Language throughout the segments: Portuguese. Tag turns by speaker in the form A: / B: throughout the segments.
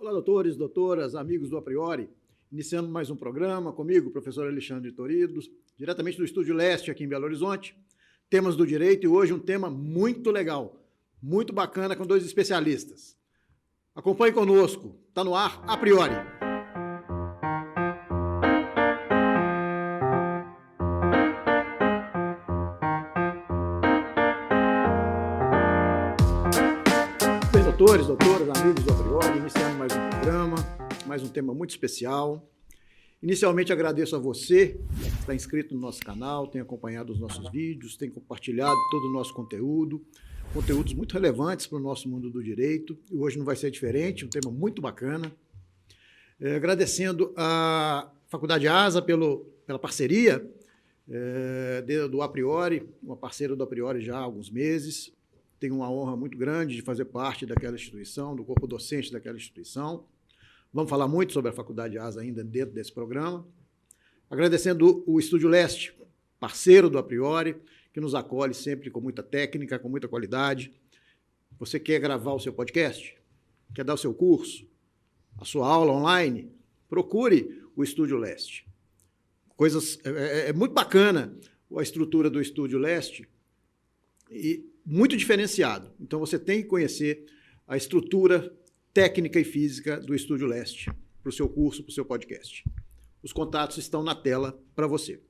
A: Olá, doutores, doutoras, amigos do A Priori. Iniciando mais um programa comigo, professor Alexandre Torido, diretamente do Estúdio Leste, aqui em Belo Horizonte. Temas do direito e hoje um tema muito legal, muito bacana, com dois especialistas. Acompanhe conosco, está no ar A Priori. Doutores, doutoras, amigos do A Priori, iniciando mais um programa, mais um tema muito especial. Inicialmente agradeço a você que está inscrito no nosso canal, tem acompanhado os nossos vídeos, tem compartilhado todo o nosso conteúdo, conteúdos muito relevantes para o nosso mundo do direito, e hoje não vai ser diferente, um tema muito bacana. Agradecendo à Faculdade ASA pela parceria do A Priori, uma parceira do A Priori já há alguns meses. Tenho uma honra muito grande de fazer parte daquela instituição, do corpo docente daquela instituição. Vamos falar muito sobre a Faculdade ASA ainda dentro desse programa. Agradecendo o Estúdio Leste, parceiro do A Priori, que nos acolhe sempre com muita técnica, com muita qualidade. Você quer gravar o seu podcast? Quer dar o seu curso? A sua aula online? Procure o Estúdio Leste. É muito bacana a estrutura do Estúdio Leste e muito diferenciado. Então, você tem que conhecer a estrutura técnica e física do Estúdio Leste para o seu curso, para o seu podcast. Os contatos estão na tela para você.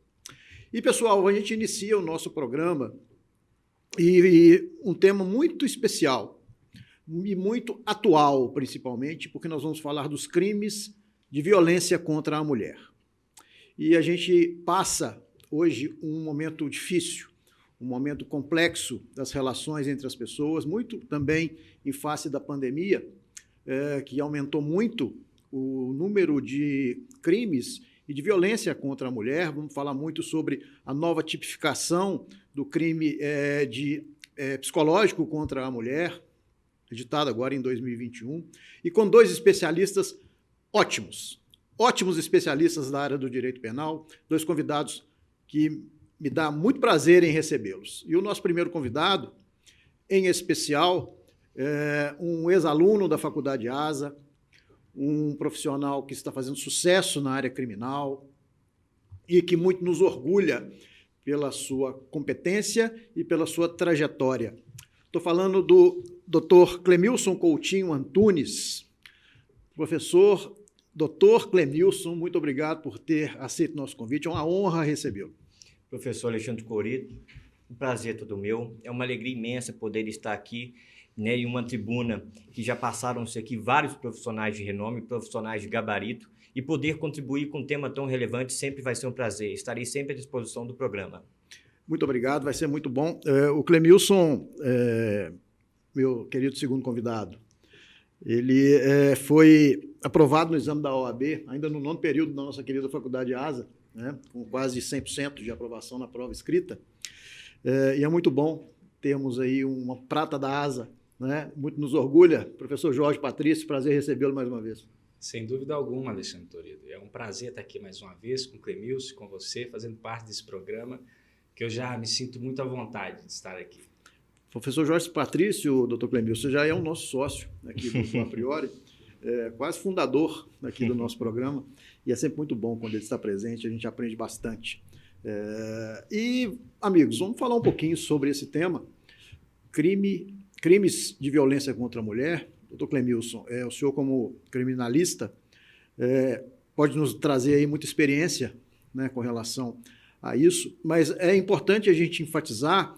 A: E, pessoal, a gente inicia o nosso programa e um tema muito especial e muito atual, principalmente, porque nós vamos falar dos crimes de violência contra a mulher. E a gente passa hoje um momento difícil, um momento complexo das relações entre as pessoas, muito também em face da pandemia, que aumentou muito o número de crimes e de violência contra a mulher. Vamos falar muito sobre a nova tipificação do crime psicológico contra a mulher, editada agora em 2021, e com dois especialistas ótimos especialistas da área do direito penal, dois convidados que me dá muito prazer em recebê-los. E o nosso primeiro convidado, em especial, é um ex-aluno da Faculdade ASA, um profissional que está fazendo sucesso na área criminal e que muito nos orgulha pela sua competência e pela sua trajetória. Estou falando do Dr. Clemilson Coutinho Antunes. Professor Dr. Clemilson, muito obrigado por ter aceito o nosso convite. É uma honra recebê-lo.
B: Professor Alexandre Torido, um prazer todo meu. É uma alegria imensa poder estar aqui, né, em uma tribuna que já passaram-se aqui vários profissionais de renome, profissionais de gabarito, e poder contribuir com um tema tão relevante sempre vai ser um prazer. Estarei sempre à disposição do programa.
A: Muito obrigado, vai ser muito bom. O Clemilson, meu querido segundo convidado, ele foi aprovado no exame da OAB, ainda no 9º período da nossa querida Faculdade ASA, né, com quase 100% de aprovação na prova escrita. E é muito bom termos aí uma prata da ASA, né? Muito nos orgulha. Professor Jorge Patrício, prazer recebê-lo mais uma vez.
C: Sem dúvida alguma, Alexandre Torido. É um prazer estar aqui mais uma vez com o Clemilson, com você, fazendo parte desse programa, que eu já me sinto muito à vontade de estar aqui.
A: Professor Jorge Patrício, doutor Clemilson, você já é o nosso sócio aqui do A Priori, quase fundador aqui do nosso programa, e é sempre muito bom quando ele está presente, a gente aprende bastante. E, amigos, vamos falar um pouquinho sobre esse tema, crimes de violência contra a mulher. Doutor Clemilson, o senhor como criminalista pode nos trazer aí muita experiência, né, com relação a isso, mas é importante a gente enfatizar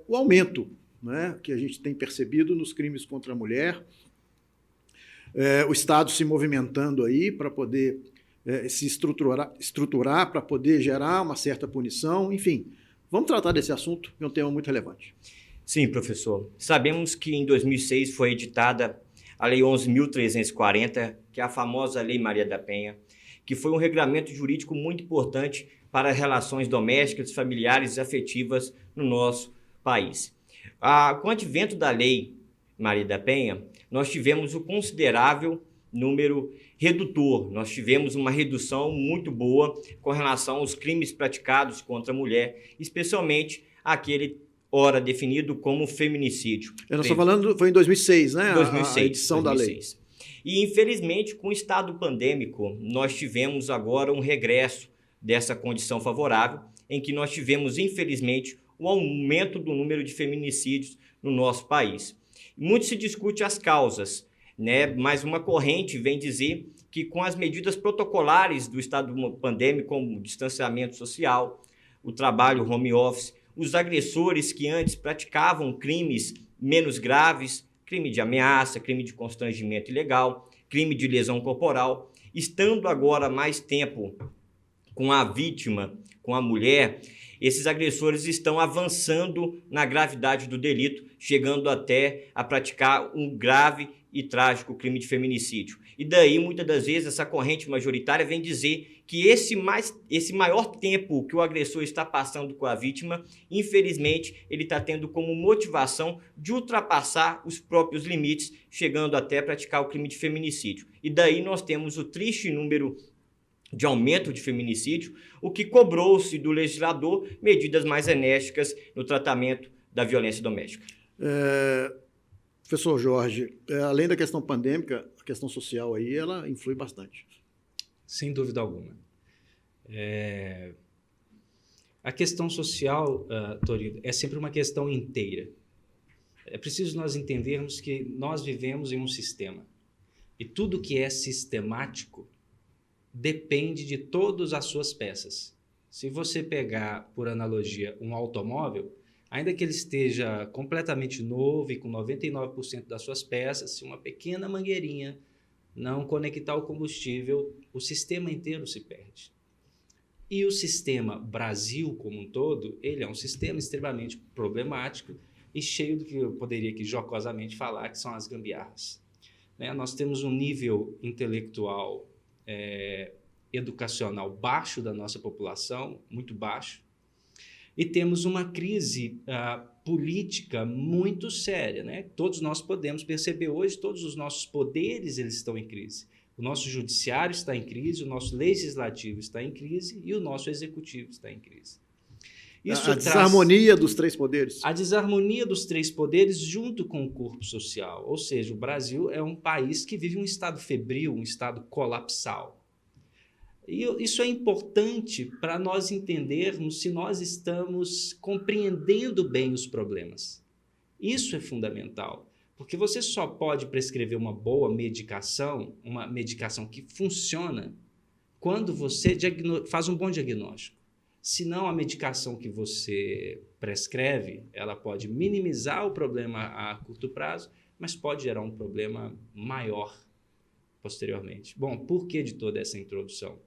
A: o aumento, né, que a gente tem percebido nos crimes contra a mulher, o Estado se movimentando aí para poder se estruturar para poder gerar uma certa punição, enfim. Vamos tratar desse assunto, que é um tema muito relevante.
B: Sim, professor. Sabemos que em 2006 foi editada a Lei 11.340, que é a famosa Lei Maria da Penha, que foi um regulamento jurídico muito importante para as relações domésticas, familiares e afetivas no nosso país. Com o advento da Lei Maria da Penha, nós tivemos um considerável número redutor. Nós tivemos uma redução muito boa com relação aos crimes praticados contra a mulher, especialmente aquele ora definido como feminicídio.
A: Nós estamos falando, foi em 2006, né?
B: 2006,
A: a edição 2006.
B: Da lei. E, infelizmente, com o estado pandêmico, nós tivemos agora um regresso dessa condição favorável, em que nós tivemos, infelizmente, um aumento do número de feminicídios no nosso país. Muito se discute as causas, né? Mas uma corrente vem dizer que com as medidas protocolares do estado pandêmico, como o distanciamento social, o trabalho home office, os agressores que antes praticavam crimes menos graves, crime de ameaça, crime de constrangimento ilegal, crime de lesão corporal, estando agora mais tempo com a vítima, com a mulher, esses agressores estão avançando na gravidade do delito, chegando até a praticar um grave e trágico crime de feminicídio. E daí, muitas das vezes, essa corrente majoritária vem dizer que esse maior tempo que o agressor está passando com a vítima, infelizmente, ele está tendo como motivação de ultrapassar os próprios limites, chegando até a praticar o crime de feminicídio. E daí nós temos o triste número de aumento de feminicídio, o que cobrou-se do legislador medidas mais enérgicas no tratamento da violência doméstica.
A: Professor Jorge, além da questão pandêmica, a questão social aí, ela influi bastante.
C: Sem dúvida alguma. A questão social, Torildo, é sempre uma questão inteira. É preciso nós entendermos que nós vivemos em um sistema. E tudo que é sistemático depende de todas as suas peças. Se você pegar, por analogia, um automóvel, ainda que ele esteja completamente novo e com 99% das suas peças, se uma pequena mangueirinha não conectar o combustível, o sistema inteiro se perde. E o sistema Brasil como um todo, ele é um sistema extremamente problemático e cheio do que eu poderia aqui jocosamente falar, que são as gambiarras. Nós temos um nível intelectual educacional baixo da nossa população, muito baixo, e temos uma crise política muito séria, né? Todos nós podemos perceber hoje, todos os nossos poderes eles estão em crise. O nosso judiciário está em crise, o nosso legislativo está em crise e o nosso executivo está em crise.
A: A desarmonia dos três poderes.
C: A desarmonia dos três poderes junto com o corpo social. Ou seja, o Brasil é um país que vive um estado febril, um estado colapsal. E isso é importante para nós entendermos se nós estamos compreendendo bem os problemas. Isso é fundamental, porque você só pode prescrever uma boa medicação, uma medicação que funciona, quando você faz um bom diagnóstico. Senão, a medicação que você prescreve, ela pode minimizar o problema a curto prazo, mas pode gerar um problema maior posteriormente. Bom, por que de toda essa introdução?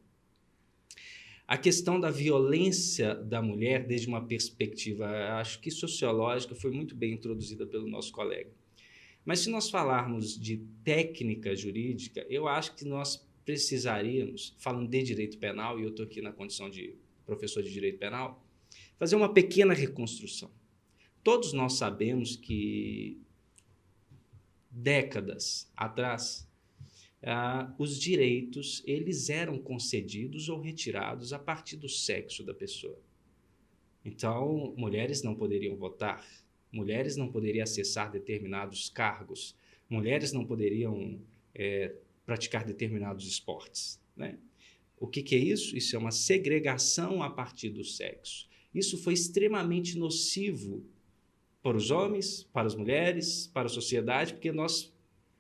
C: A questão da violência da mulher, desde uma perspectiva, acho que sociológica, foi muito bem introduzida pelo nosso colega. Mas se nós falarmos de técnica jurídica, eu acho que nós precisaríamos, falando de direito penal, e eu estou aqui na condição de professor de direito penal, fazer uma pequena reconstrução. Todos nós sabemos que décadas atrás, os direitos eles eram concedidos ou retirados a partir do sexo da pessoa. Então, mulheres não poderiam votar, mulheres não poderiam acessar determinados cargos, mulheres não poderiam praticar determinados esportes, né? O que é isso? Isso é uma segregação a partir do sexo. Isso foi extremamente nocivo para os homens, para as mulheres, para a sociedade, porque nós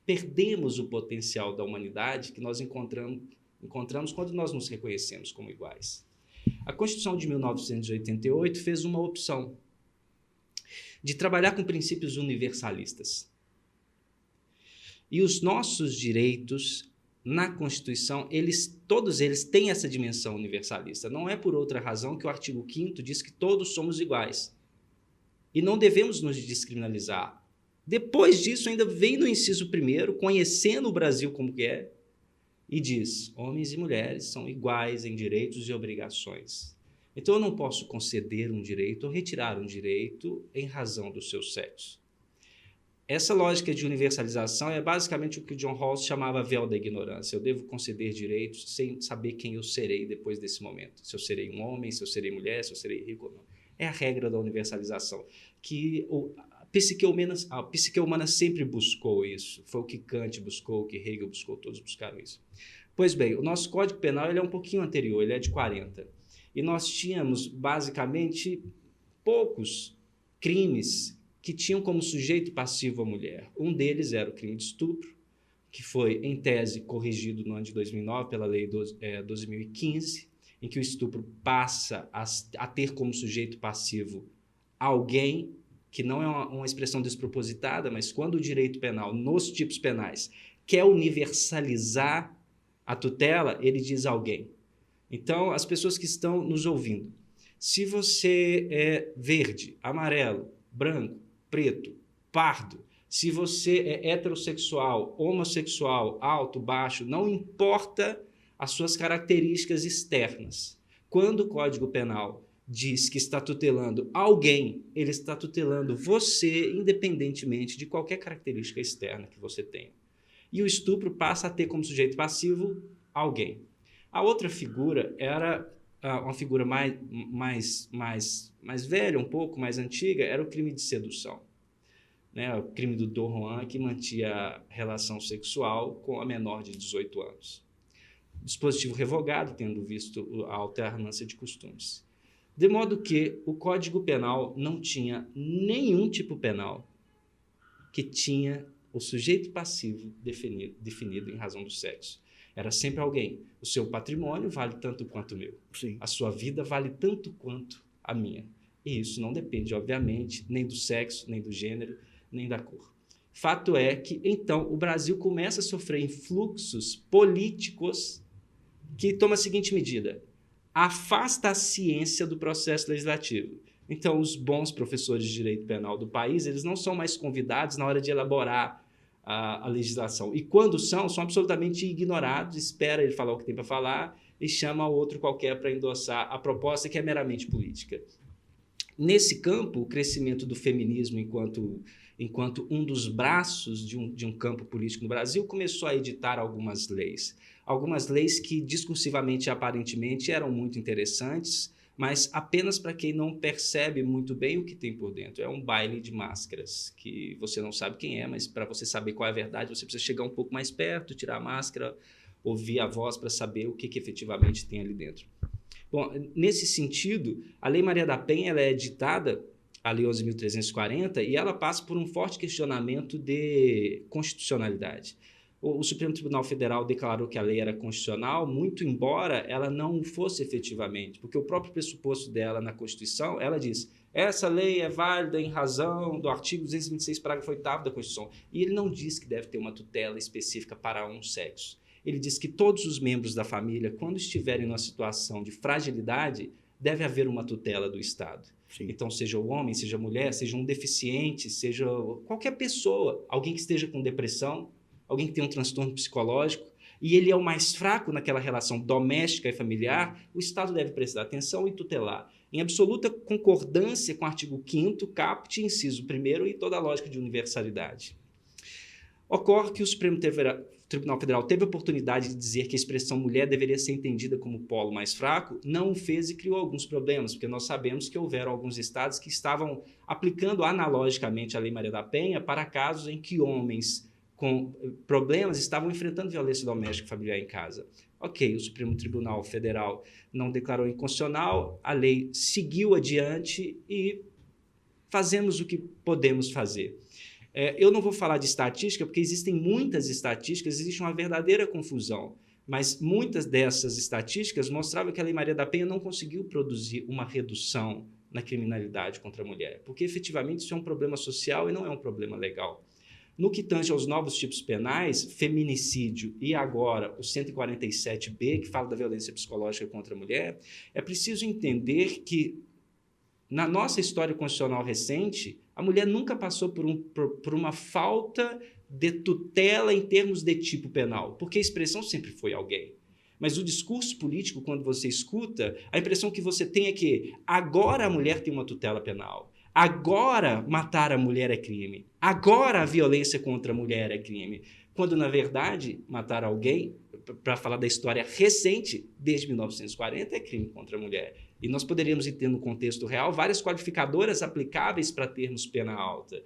C: perdemos o potencial da humanidade que nós encontramos quando nós nos reconhecemos como iguais. A Constituição de 1988 fez uma opção de trabalhar com princípios universalistas. E os nossos direitos na Constituição, todos eles têm essa dimensão universalista. Não é por outra razão que o artigo 5º diz que todos somos iguais. E não devemos nos descriminalizar. Depois disso, ainda vem no inciso 1º, conhecendo o Brasil como que é, e diz, homens e mulheres são iguais em direitos e obrigações. Então, eu não posso conceder um direito ou retirar um direito em razão do seu sexo. Essa lógica de universalização é basicamente o que o John Rawls chamava véu da ignorância. Eu devo conceder direitos sem saber quem eu serei depois desse momento. Se eu serei um homem, se eu serei mulher, se eu serei rico ou não. É a regra da universalização, que A psique humana sempre buscou isso. Foi o que Kant buscou, o que Hegel buscou, todos buscaram isso. Pois bem, o nosso Código Penal ele é um pouquinho anterior, ele é de 40. E nós tínhamos, basicamente, poucos crimes que tinham como sujeito passivo a mulher. Um deles era o crime de estupro, que foi, em tese, corrigido no ano de 2009 pela Lei 12.015, em que o estupro passa a ter como sujeito passivo alguém, que não é uma expressão despropositada, mas quando o direito penal, nos tipos penais, quer universalizar a tutela, ele diz alguém. Então, as pessoas que estão nos ouvindo, se você é verde, amarelo, branco, preto, pardo, se você é heterossexual, homossexual, alto, baixo, não importa as suas características externas. Quando o Código Penal diz que está tutelando alguém, ele está tutelando você, independentemente de qualquer característica externa que você tenha. E o estupro passa a ter como sujeito passivo alguém. A outra figura era uma figura mais velha, um pouco mais antiga, era o crime de sedução. Né? O crime do Dom Juan, que mantinha relação sexual com a menor de 18 anos. Dispositivo revogado, tendo visto a alternância de costumes. De modo que o Código Penal não tinha nenhum tipo penal que tinha o sujeito passivo definido em razão do sexo. Era sempre alguém. O seu patrimônio vale tanto quanto o meu.
A: Sim.
C: A sua vida vale tanto quanto a minha. E isso não depende, obviamente, nem do sexo, nem do gênero, nem da cor. Fato é que, então, o Brasil começa a sofrer influxos políticos que toma a seguinte medida: afasta a ciência do processo legislativo. Então, os bons professores de direito penal do país, eles não são mais convidados na hora de elaborar a legislação. E quando são absolutamente ignorados, espera ele falar o que tem para falar e chama outro qualquer para endossar a proposta que é meramente política. Nesse campo, o crescimento do feminismo enquanto um dos braços de um campo político no Brasil começou a editar algumas leis que discursivamente e aparentemente eram muito interessantes, mas apenas para quem não percebe muito bem o que tem por dentro. É um baile de máscaras, que você não sabe quem é, mas para você saber qual é a verdade, você precisa chegar um pouco mais perto, tirar a máscara, ouvir a voz para saber o que efetivamente tem ali dentro. Bom, nesse sentido, a Lei Maria da Penha ela é editada, a Lei 11.340, e ela passa por um forte questionamento de constitucionalidade. O Supremo Tribunal Federal declarou que a lei era constitucional, muito embora ela não o fosse efetivamente, porque o próprio pressuposto dela na Constituição, ela diz: essa lei é válida em razão do artigo 226, parágrafo 8º da Constituição. E ele não diz que deve ter uma tutela específica para um sexo. Ele diz que todos os membros da família, quando estiverem numa situação de fragilidade, deve haver uma tutela do Estado. Sim. Então, seja o homem, seja a mulher, seja um deficiente, seja qualquer pessoa, alguém que esteja com depressão, alguém que tem um transtorno psicológico, e ele é o mais fraco naquela relação doméstica e familiar, o Estado deve prestar atenção e tutelar, em absoluta concordância com o artigo 5º, caput, inciso 1º e toda a lógica de universalidade. Ocorre que o Supremo Tribunal Federal teve a oportunidade de dizer que a expressão mulher deveria ser entendida como polo mais fraco, não o fez e criou alguns problemas, porque nós sabemos que houveram alguns estados que estavam aplicando analogicamente a Lei Maria da Penha para casos em que homens com problemas estavam enfrentando violência doméstica e familiar em casa. Ok, o Supremo Tribunal Federal não declarou inconstitucional, a lei seguiu adiante e fazemos o que podemos fazer. Eu não vou falar de estatística, porque existem muitas estatísticas, existe uma verdadeira confusão, mas muitas dessas estatísticas mostravam que a Lei Maria da Penha não conseguiu produzir uma redução na criminalidade contra a mulher, porque efetivamente isso é um problema social e não é um problema legal. No que tange aos novos tipos penais, feminicídio e agora o 147B, que fala da violência psicológica contra a mulher, é preciso entender que, na nossa história constitucional recente, a mulher nunca passou por uma falta de tutela em termos de tipo penal, porque a expressão sempre foi alguém. Mas o discurso político, quando você escuta, a impressão que você tem é que agora a mulher tem uma tutela penal. Agora matar a mulher é crime. Agora a violência contra a mulher é crime. Quando, na verdade, matar alguém, para falar da história recente, desde 1940, é crime contra a mulher. E nós poderíamos ter no contexto real várias qualificadoras aplicáveis para termos pena alta.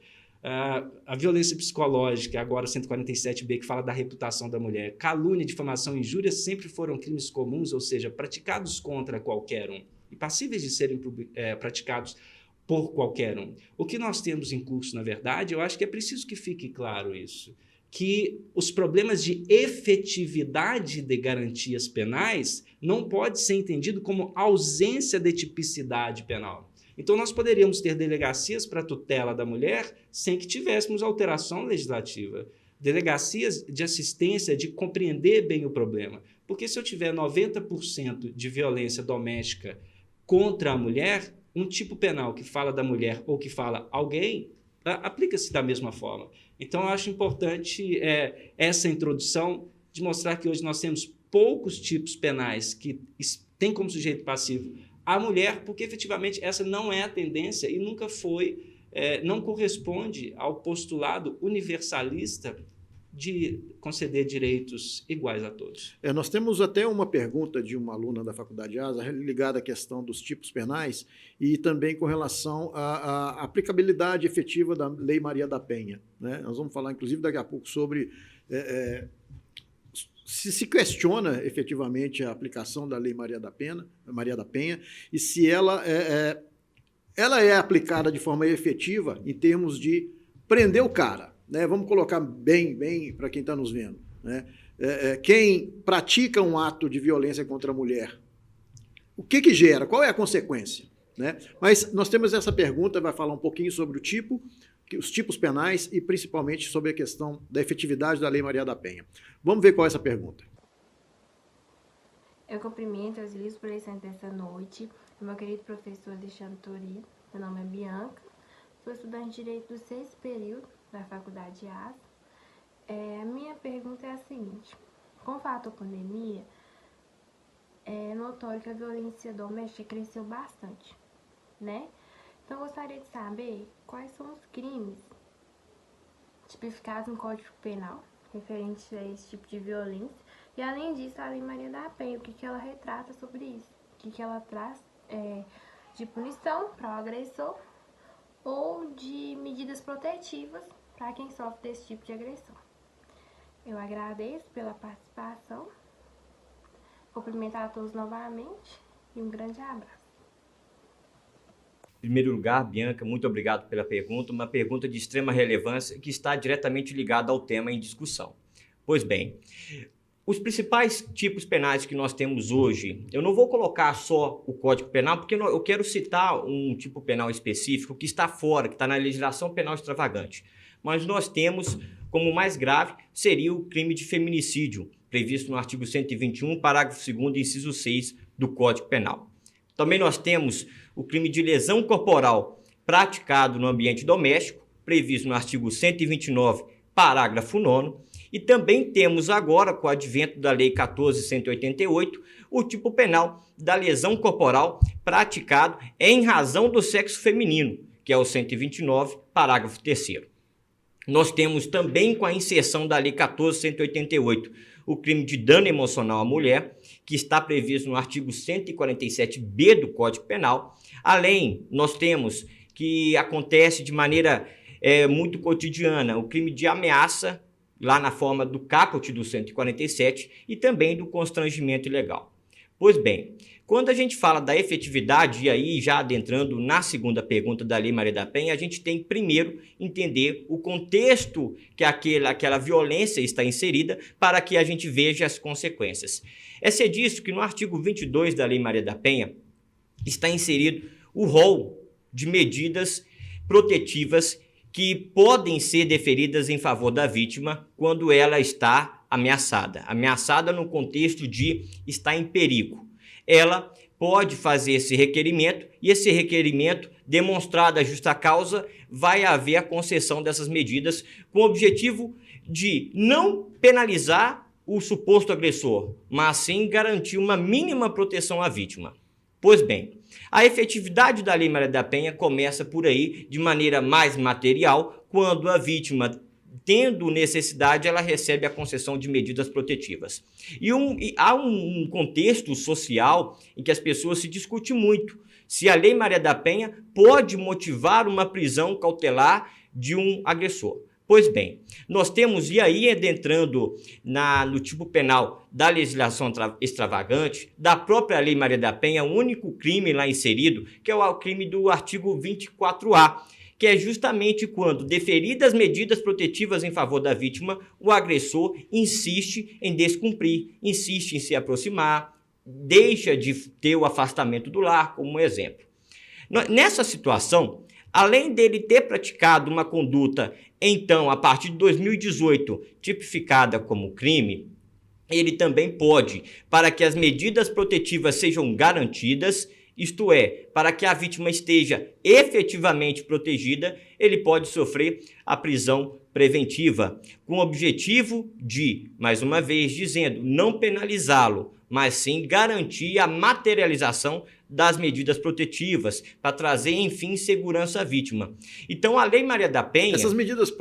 C: A violência psicológica, agora o 147B, que fala da reputação da mulher. Calúnia, difamação e injúria sempre foram crimes comuns, ou seja, praticados contra qualquer um e passíveis de serem praticados por qualquer um. O que nós temos em curso, na verdade, eu acho que é preciso que fique claro isso, que os problemas de efetividade de garantias penais não pode ser entendido como ausência de tipicidade penal. Então, nós poderíamos ter delegacias para a tutela da mulher sem que tivéssemos alteração legislativa. Delegacias de assistência, de compreender bem o problema. Porque se eu tiver 90% de violência doméstica contra a mulher, um tipo penal que fala da mulher ou que fala alguém, aplica-se da mesma forma. Então, eu acho importante essa introdução de mostrar que hoje nós temos poucos tipos penais que têm como sujeito passivo a mulher, porque efetivamente essa não é a tendência e nunca foi, não corresponde ao postulado universalista de conceder direitos iguais a todos.
A: Nós temos até uma pergunta de uma aluna da Faculdade ASA ligada à questão dos tipos penais e também com relação à aplicabilidade efetiva da Lei Maria da Penha, né? Nós vamos falar, inclusive, daqui a pouco sobre se questiona efetivamente a aplicação da Lei Maria da Penha e se ela é aplicada de forma efetiva em termos de prender o cara, né? Vamos colocar bem para quem está nos vendo, né? Quem pratica um ato de violência contra a mulher, o que gera? Qual é a consequência, né? Mas nós temos essa pergunta, vai falar um pouquinho sobre os tipos penais e principalmente sobre a questão da efetividade da Lei Maria da Penha. Vamos ver qual é essa pergunta.
D: Eu cumprimento as ilhas por licença dessa noite, meu querido professor Alexandre Torino. Meu nome é Bianca, sou estudante de Direito do 6º período da Faculdade ASA. A minha pergunta é a seguinte: com o fato da pandemia, é notório que a violência doméstica cresceu bastante, né? Então, eu gostaria de saber quais são os crimes tipificados no Código Penal referentes a esse tipo de violência. E, além disso, a Lei Maria da Penha, o que ela retrata sobre isso? O que ela traz de punição para o agressor ou de medidas protetivas para quem sofre desse tipo de agressão. Eu agradeço pela participação, cumprimentar a todos novamente e um grande abraço.
B: Em primeiro lugar, Bianca, muito obrigado pela pergunta, uma pergunta de extrema relevância que está diretamente ligada ao tema em discussão. Pois bem, os principais tipos penais que nós temos hoje, eu não vou colocar só o Código Penal, porque eu quero citar um tipo penal específico que está fora, que está na legislação penal extravagante. Mas nós temos, como mais grave, seria o crime de feminicídio, previsto no artigo 121, parágrafo 2º, inciso 6 do Código Penal. Também nós temos o crime de lesão corporal praticado no ambiente doméstico, previsto no artigo 129, parágrafo 9º, e também temos agora, com o advento da Lei 14.188, o tipo penal da lesão corporal praticado em razão do sexo feminino, que é o 129, parágrafo 3º. Nós temos também, com a inserção da Lei 14.188, o crime de dano emocional à mulher, que está previsto no artigo 147b do Código Penal. Além, nós temos que acontece de maneira muito cotidiana o crime de ameaça, lá na forma do caput do 147, e também do constrangimento ilegal. Pois bem, quando a gente fala da efetividade, e aí já adentrando na segunda pergunta da Lei Maria da Penha, a gente tem que primeiro entender o contexto que aquela violência está inserida para que a gente veja as consequências. É ser disso que no artigo 22 da Lei Maria da Penha está inserido o rol de medidas protetivas que podem ser deferidas em favor da vítima quando ela está ameaçada no contexto de estar em perigo. Ela pode fazer esse requerimento e esse requerimento, demonstrada a justa causa, vai haver a concessão dessas medidas com o objetivo de não penalizar o suposto agressor, mas sim garantir uma mínima proteção à vítima. Pois bem, a efetividade da Lei Maria da Penha começa por aí de maneira mais material, quando a vítima, tendo necessidade, ela recebe a concessão de medidas protetivas. E há um contexto social em que as pessoas se discutem muito se a Lei Maria da Penha pode motivar uma prisão cautelar de um agressor. Pois bem, nós temos, e aí adentrando no tipo penal da legislação extravagante, da própria Lei Maria da Penha, o único crime lá inserido, que é o crime do artigo 24A, que é justamente quando, deferidas medidas protetivas em favor da vítima, o agressor insiste em descumprir, insiste em se aproximar, deixa de ter o afastamento do lar, como um exemplo. Nessa situação, além dele ter praticado uma conduta, então, a partir de 2018, tipificada como crime, ele também pode, para que as medidas protetivas sejam garantidas, isto é, para que a vítima esteja efetivamente protegida, ele pode sofrer a prisão preventiva, com o objetivo de, mais uma vez dizendo, não penalizá-lo, mas sim garantir a materialização das medidas protetivas, para trazer, enfim, segurança à vítima. Então, a Lei Maria da Penha...
A: Essas medidas,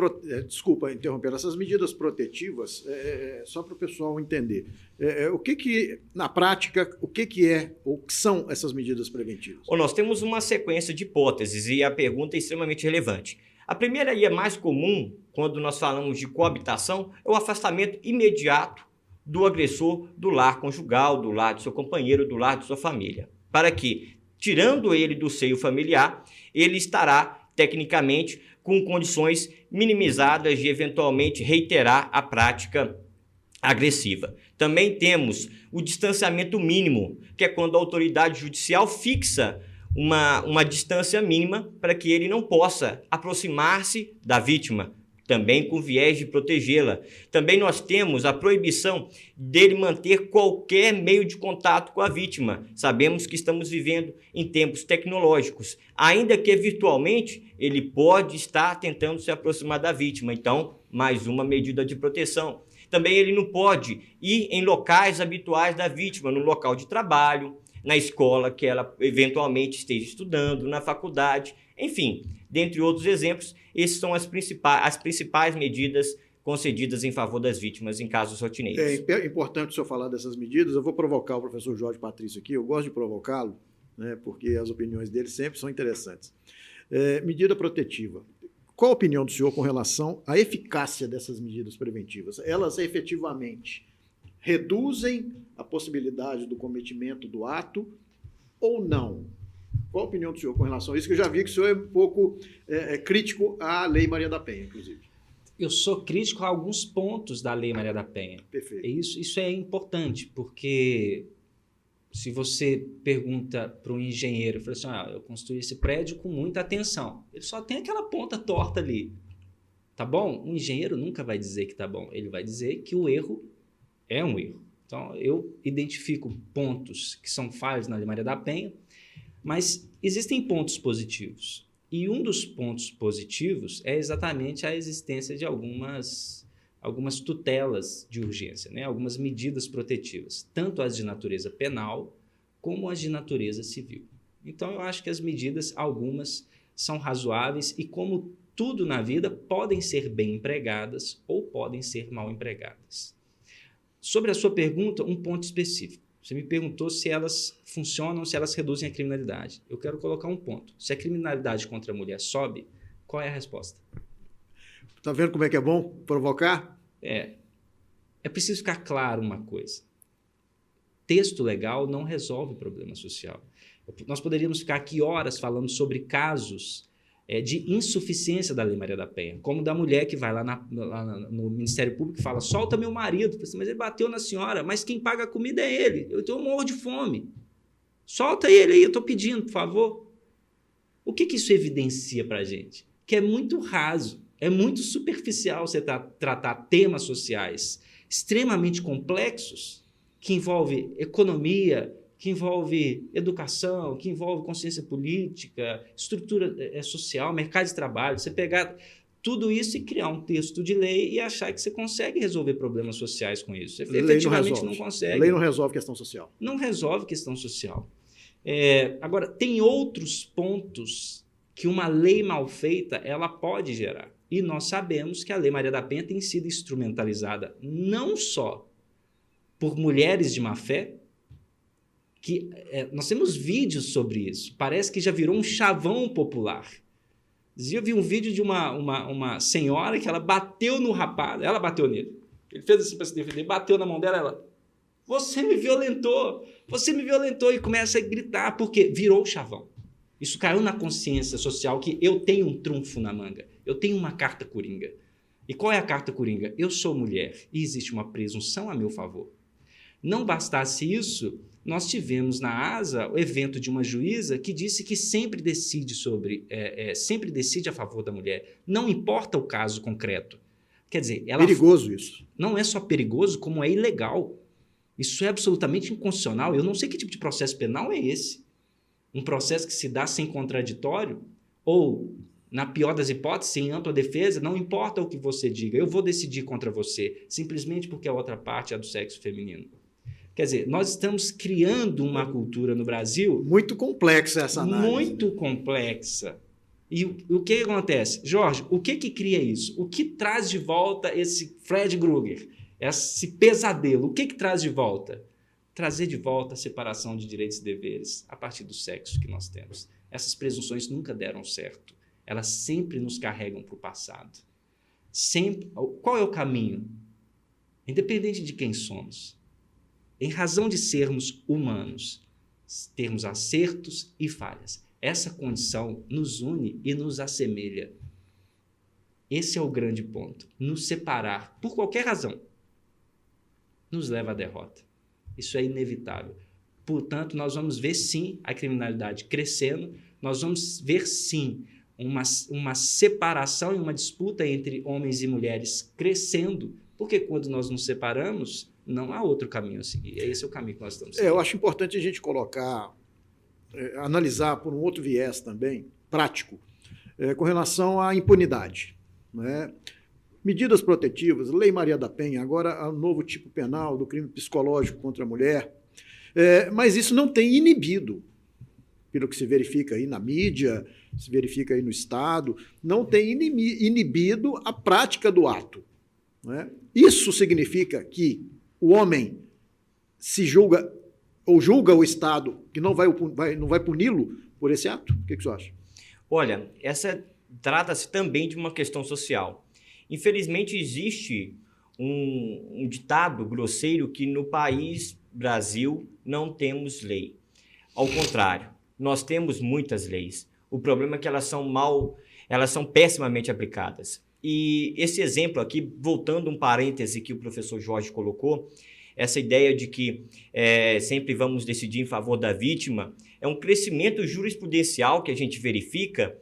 A: desculpa interromper, essas medidas protetivas, só para o pessoal entender, na prática, o que são essas medidas preventivas?
B: Nós temos uma sequência de hipóteses e a pergunta é extremamente relevante. A primeira e a mais comum, quando nós falamos de coabitação, é o afastamento imediato do agressor do lar conjugal, do lar do seu companheiro, do lar de sua família. Para que, tirando ele do seio familiar, ele estará, tecnicamente, com condições minimizadas de eventualmente reiterar a prática agressiva. Também temos o distanciamento mínimo, que é quando a autoridade judicial fixa uma distância mínima para que ele não possa aproximar-se da vítima, também com viés de protegê-la. Também nós temos a proibição dele manter qualquer meio de contato com a vítima. Sabemos que estamos vivendo em tempos tecnológicos. Ainda que virtualmente, ele pode estar tentando se aproximar da vítima. Então, mais uma medida de proteção. Também ele não pode ir em locais habituais da vítima, no local de trabalho, na escola que ela eventualmente esteja estudando, na faculdade, enfim, dentre outros exemplos. Essas são as principais medidas concedidas em favor das vítimas em casos rotineiros.
A: É importante o senhor falar dessas medidas. Eu vou provocar o professor Jorge Patrício aqui. Eu gosto de provocá-lo, né, porque as opiniões dele sempre são interessantes. Medida protetiva. Qual a opinião do senhor com relação à eficácia dessas medidas preventivas? Elas efetivamente reduzem a possibilidade do cometimento do ato ou não? Qual a opinião do senhor com relação a isso? Que eu já vi que o senhor é um pouco crítico à Lei Maria da Penha, inclusive.
C: Eu sou crítico a alguns pontos da Lei Maria da Penha.
A: Perfeito.
C: Isso é importante, porque se você pergunta para um engenheiro, fala assim, eu construí esse prédio com muita atenção. Ele só tem aquela ponta torta ali. Tá bom? Um engenheiro nunca vai dizer que tá bom. Ele vai dizer que o erro é um erro. Então, eu identifico pontos que são falhas na Lei Maria da Penha, mas existem pontos positivos. E um dos pontos positivos é exatamente a existência de algumas tutelas de urgência, né? Algumas medidas protetivas, tanto as de natureza penal como as de natureza civil. Então, eu acho que as medidas, algumas, são razoáveis e, como tudo na vida, podem ser bem empregadas ou podem ser mal empregadas. Sobre a sua pergunta, um ponto específico. Você me perguntou se elas funcionam, se elas reduzem a criminalidade. Eu quero colocar um ponto. Se a criminalidade contra a mulher sobe, qual é a resposta?
A: Está vendo como é que é bom provocar?
C: É preciso ficar claro uma coisa. Texto legal não resolve o problema social. Nós poderíamos ficar aqui horas falando sobre casos de insuficiência da Lei Maria da Penha, como da mulher que vai lá no Ministério Público e fala, solta meu marido, mas ele bateu na senhora, mas quem paga a comida é ele, eu tenho um morro de fome, solta ele aí, eu estou pedindo, por favor. O que isso evidencia para a gente? Que é muito raso, é muito superficial você tratar temas sociais extremamente complexos, que envolve economia, que envolve educação, que envolve consciência política, estrutura social, mercado de trabalho. Você pegar tudo isso e criar um texto de lei e achar que você consegue resolver problemas sociais com isso. Você efetivamente não consegue.
A: A lei não resolve questão social.
C: Não resolve questão social. Agora, tem outros pontos que uma lei mal feita ela pode gerar. E nós sabemos que a Lei Maria da Penha tem sido instrumentalizada não só por mulheres de má fé, que nós temos vídeos sobre isso. Parece que já virou um chavão popular. Eu vi um vídeo de uma senhora que ela bateu no rapaz, ela bateu nele. Ele fez assim para se defender, bateu na mão dela, ela, você me violentou, e começa a gritar, porque virou o chavão. Isso caiu na consciência social que eu tenho um trunfo na manga, eu tenho uma carta coringa. E qual é a carta coringa? Eu sou mulher e existe uma presunção a meu favor. Não bastasse isso, nós tivemos na ASA o evento de uma juíza que disse que sempre decide a favor da mulher, não importa o caso concreto. Quer dizer,
A: perigoso isso.
C: Não é só perigoso, como é ilegal. Isso é absolutamente inconstitucional. Eu não sei que tipo de processo penal é esse. Um processo que se dá sem contraditório ou, na pior das hipóteses, sem ampla defesa, não importa o que você diga, eu vou decidir contra você, simplesmente porque a outra parte é do sexo feminino. Quer dizer, nós estamos criando uma cultura no Brasil...
A: Muito complexa essa análise.
C: Muito complexa. E o que acontece? Jorge, o que cria isso? O que traz de volta esse Fred Krueger? Esse pesadelo? O que traz de volta? Trazer de volta a separação de direitos e deveres a partir do sexo que nós temos. Essas presunções nunca deram certo. Elas sempre nos carregam para o passado. Sempre. Qual é o caminho? Independente de quem somos, em razão de sermos humanos, termos acertos e falhas. Essa condição nos une e nos assemelha. Esse é o grande ponto. Nos separar, por qualquer razão, nos leva à derrota. Isso é inevitável. Portanto, nós vamos ver, sim, a criminalidade crescendo, nós vamos ver, sim, uma separação e uma disputa entre homens e mulheres crescendo, porque quando nós nos separamos, não há outro caminho a seguir. Esse é o caminho que nós estamos seguindo.
A: Eu acho importante a gente analisar por um outro viés também, prático, com relação à impunidade, né? Medidas protetivas, Lei Maria da Penha, agora o novo tipo penal do crime psicológico contra a mulher, mas isso não tem inibido, pelo que se verifica aí na mídia, se verifica aí no Estado, não tem inibido a prática do ato, né? Isso significa que o homem se julga ou julga o Estado que não vai puni-lo por esse ato? O que você acha?
B: Olha, trata-se também de uma questão social. Infelizmente, existe um ditado grosseiro que no país Brasil não temos lei. Ao contrário, nós temos muitas leis. O problema é que elas são pessimamente aplicadas. E esse exemplo aqui, voltando um parêntese que o professor Jorge colocou, essa ideia de que sempre vamos decidir em favor da vítima, é um crescimento jurisprudencial que a gente verifica.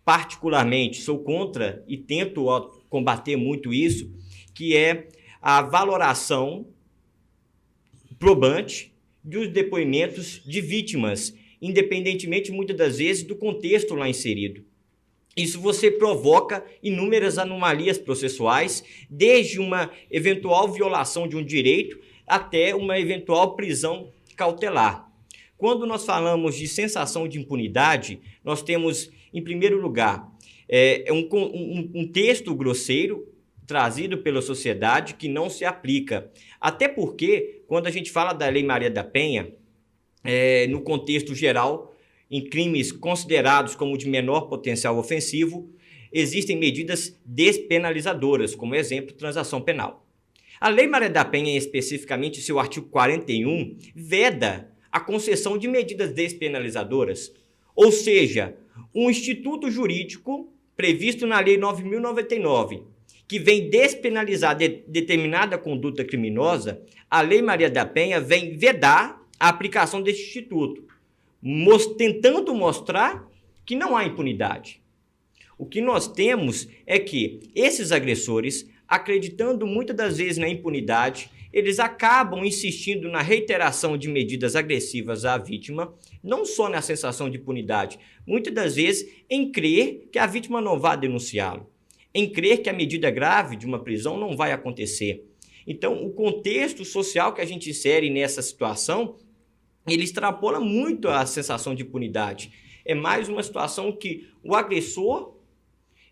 B: Particularmente, sou contra e tento combater muito isso, que é a valoração probante dos depoimentos de vítimas, independentemente, muitas das vezes, do contexto lá inserido. Isso você provoca inúmeras anomalias processuais, desde uma eventual violação de um direito até uma eventual prisão cautelar. Quando nós falamos de sensação de impunidade, nós temos, em primeiro lugar, um texto grosseiro trazido pela sociedade que não se aplica. Até porque, quando a gente fala da Lei Maria da Penha, no contexto geral, em crimes considerados como de menor potencial ofensivo, existem medidas despenalizadoras, como exemplo, transação penal. A Lei Maria da Penha, especificamente seu artigo 41, veda a concessão de medidas despenalizadoras, ou seja, um instituto jurídico previsto na Lei 9.099, que vem despenalizar determinada conduta criminosa, a Lei Maria da Penha vem vedar a aplicação desse instituto, tentando mostrar que não há impunidade. O que nós temos é que esses agressores, acreditando muitas das vezes na impunidade, eles acabam insistindo na reiteração de medidas agressivas à vítima, não só na sensação de impunidade, muitas das vezes em crer que a vítima não vai denunciá-lo, em crer que a medida grave de uma prisão não vai acontecer. Então, o contexto social que a gente insere nessa situação, ele extrapola muito a sensação de impunidade. É mais uma situação que o agressor,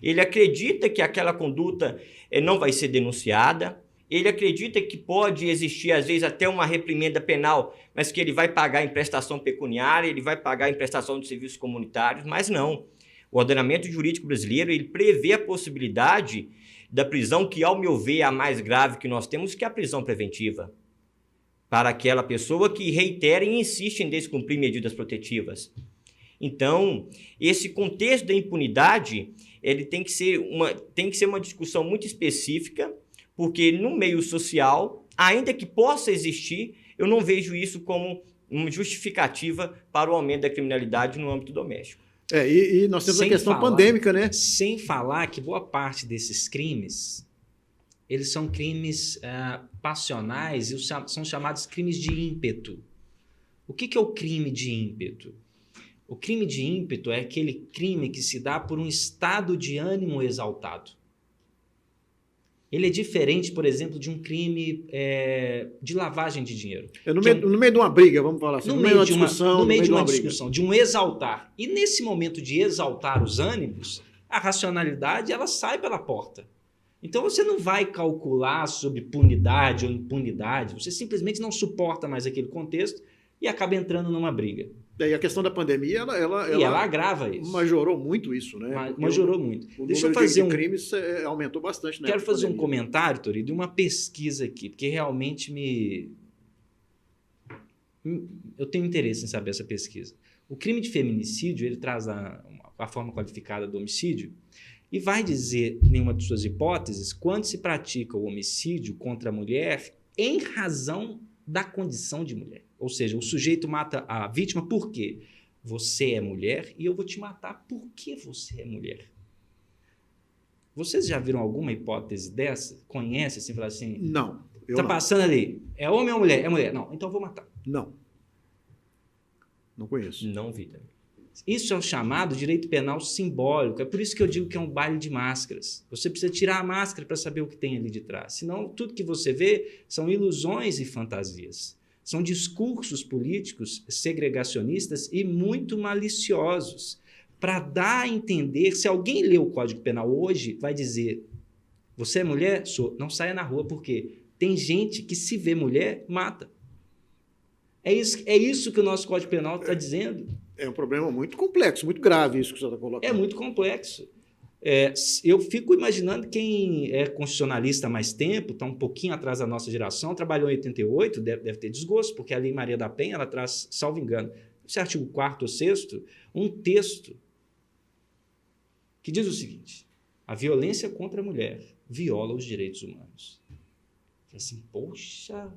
B: ele acredita que aquela conduta não vai ser denunciada, ele acredita que pode existir, às vezes, até uma reprimenda penal, mas que ele vai pagar em prestação pecuniária, ele vai pagar em prestação de serviços comunitários, mas não. O ordenamento jurídico brasileiro, ele prevê a possibilidade da prisão, que, ao meu ver, é a mais grave que nós temos, que é a prisão preventiva, para aquela pessoa que reitera e insiste em descumprir medidas protetivas. Então, esse contexto da impunidade, ele tem que ser uma discussão muito específica, porque no meio social, ainda que possa existir, eu não vejo isso como uma justificativa para o aumento da criminalidade no âmbito doméstico.
A: E nós temos a questão pandêmica, né?
C: Sem falar que boa parte desses crimes, eles são crimes passionais e são chamados crimes de ímpeto. O que é o crime de ímpeto? O crime de ímpeto é aquele crime que se dá por um estado de ânimo exaltado. Ele é diferente, por exemplo, de um crime de lavagem de dinheiro.
A: No meio de uma briga, vamos falar assim.
C: No meio de uma discussão, de um exaltar. E nesse momento de exaltar os ânimos, a racionalidade ela sai pela porta. Então você não vai calcular sobre punidade ou impunidade, você simplesmente não suporta mais aquele contexto e acaba entrando numa briga.
A: E a questão da pandemia,
C: ela agrava isso.
A: Majorou muito isso, né?
C: Majorou muito.
A: Deixa eu fazer de crimes aumentou bastante, né?
C: Quero fazer um comentário, Tori, de uma pesquisa aqui, porque realmente eu tenho interesse em saber essa pesquisa. O crime de feminicídio, ele traz a forma qualificada do homicídio e vai dizer, em uma de suas hipóteses, quando se pratica o homicídio contra a mulher em razão da condição de mulher. Ou seja, o sujeito mata a vítima por quê? Você é mulher e eu vou te matar porque você é mulher. Vocês já viram alguma hipótese dessa? Conhece assim, falar assim?
A: Não.
C: Tá passando ali. É homem ou mulher? É mulher. Não, então eu vou matar.
A: Não conheço.
B: Não vi também.
C: Isso é o chamado direito penal simbólico. É por isso que eu digo que é um baile de máscaras. Você precisa tirar a máscara para saber o que tem ali de trás. Senão, tudo que você vê são ilusões e fantasias. São discursos políticos segregacionistas e muito maliciosos para dar a entender, se alguém lê o Código Penal hoje, vai dizer, você é mulher? Sou. Não saia na rua, porque tem gente que se vê mulher, mata. É isso que o nosso Código Penal está dizendo.
A: É um problema muito complexo, muito grave isso que você está colocando.
C: É muito complexo. Eu fico imaginando quem é constitucionalista há mais tempo, está um pouquinho atrás da nossa geração, trabalhou em 88, deve ter desgosto, porque a Lei Maria da Penha ela traz, salvo engano, esse artigo 4º ou 6º, um texto que diz o seguinte: a violência contra a mulher viola os direitos humanos. Assim, poxa,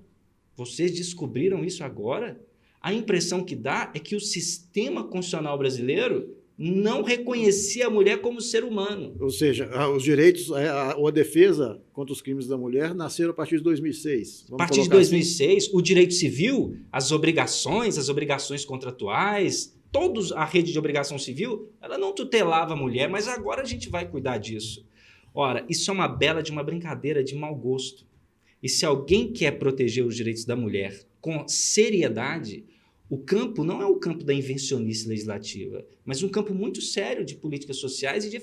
C: vocês descobriram isso agora? A impressão que dá é que o sistema constitucional brasileiro não reconhecia a mulher como ser humano.
A: Ou seja, os direitos, ou a defesa contra os crimes da mulher nasceram a partir de 2006.
C: A partir de 2006, assim, o direito civil, as obrigações contratuais, toda a rede de obrigação civil, ela não tutelava a mulher, mas agora a gente vai cuidar disso. Ora, isso é uma bela de uma brincadeira de mau gosto. E se alguém quer proteger os direitos da mulher com seriedade, o campo não é o campo da invencionice legislativa, mas um campo muito sério de políticas sociais e de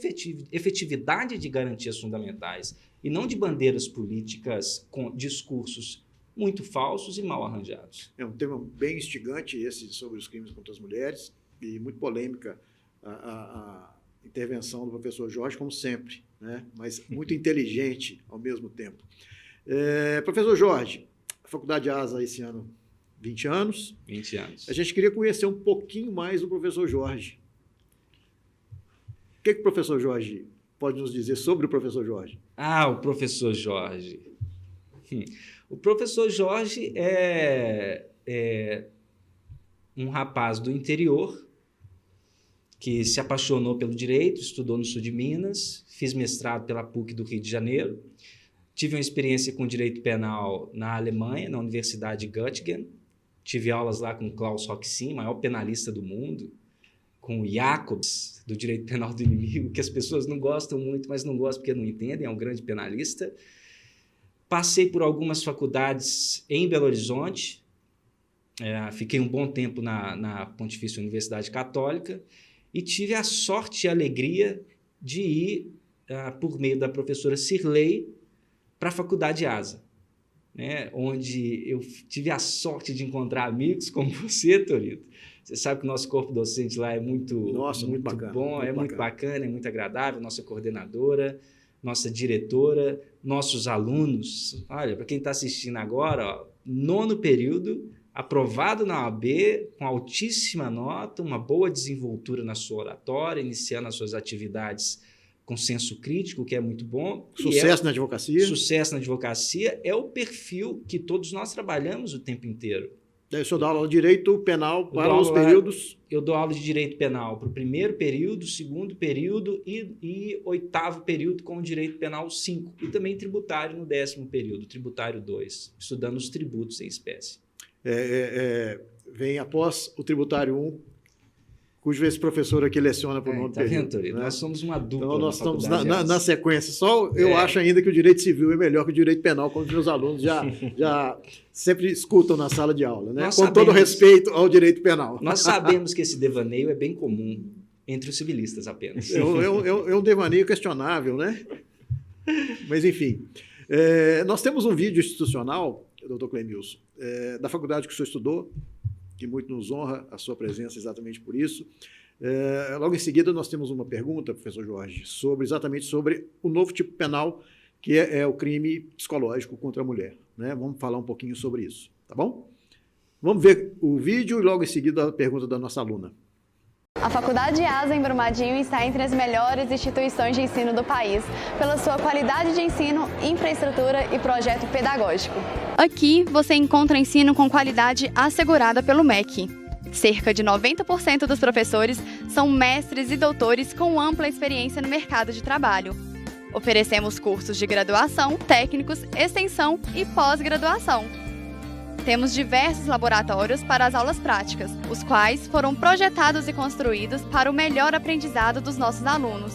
C: efetividade de garantias fundamentais, e não de bandeiras políticas com discursos muito falsos e mal arranjados.
A: É um tema bem instigante esse sobre os crimes contra as mulheres, e muito polêmica a intervenção do professor Jorge, como sempre, né? Mas muito inteligente ao mesmo tempo. Professor Jorge, a Faculdade ASA esse ano 20 anos.
C: 20 anos.
A: A gente queria conhecer um pouquinho mais do professor Jorge. O que o professor Jorge pode nos dizer sobre o professor Jorge?
C: O professor Jorge. O professor Jorge é um rapaz do interior que se apaixonou pelo direito, estudou no sul de Minas, fiz mestrado pela PUC do Rio de Janeiro, tive uma experiência com direito penal na Alemanha, na Universidade de Göttingen. Tive aulas lá com Klaus Roxin, maior penalista do mundo, com o Jacobs, do direito penal do inimigo, que as pessoas não gostam muito, mas não gostam porque não entendem, é um grande penalista. Passei por algumas faculdades em Belo Horizonte, fiquei um bom tempo na Pontifícia Universidade Católica e tive a sorte e a alegria de ir, por meio da professora Cirlei, para a Faculdade ASA. né, onde eu tive a sorte de encontrar amigos como você, Torito. Você sabe que o nosso corpo docente lá é muito
A: bacana,
C: bom, muito bacana, é muito agradável, nossa coordenadora, nossa diretora, nossos alunos. Olha, para quem está assistindo agora, ó, 9º período, aprovado na OAB, com altíssima nota, uma boa desenvoltura na sua oratória, iniciando as suas atividades com senso crítico, que é muito bom.
A: Sucesso na advocacia.
C: Sucesso na advocacia é o perfil que todos nós trabalhamos o tempo inteiro.
A: O senhor dá aula de direito penal para os períodos?
C: Eu dou aula de direito penal para o 1º período, 2º período e 8º período com o direito penal 5. E também tributário no 10º período, tributário 2, estudando os tributos em espécie.
A: Vem após o tributário 1, cujo esse professor aqui leciona para o 9º período.
C: Vendo, né? Nós somos uma dupla.
A: Então, nós estamos na sequência. Só eu acho ainda que o direito civil é melhor que o direito penal, como os meus alunos já sempre escutam na sala de aula, né? Com todo respeito ao direito penal.
C: Nós sabemos que esse devaneio é bem comum entre os civilistas apenas.
A: É um devaneio questionável, né? Mas, enfim. Nós temos um vídeo institucional, doutor Clemilson, da faculdade que o senhor estudou, que muito nos honra a sua presença exatamente por isso. Logo em seguida, nós temos uma pergunta, professor Jorge, exatamente sobre o novo tipo penal, que é o crime psicológico contra a mulher, né? Vamos falar um pouquinho sobre isso, tá bom? Vamos ver o vídeo e logo em seguida a pergunta da nossa aluna.
E: A Faculdade ASA em Brumadinho está entre as melhores instituições de ensino do país, pela sua qualidade de ensino, infraestrutura e projeto pedagógico. Aqui você encontra ensino com qualidade assegurada pelo MEC. Cerca de 90% dos professores são mestres e doutores com ampla experiência no mercado de trabalho. Oferecemos cursos de graduação, técnicos, extensão e pós-graduação. Temos diversos laboratórios para as aulas práticas, os quais foram projetados e construídos para o melhor aprendizado dos nossos alunos.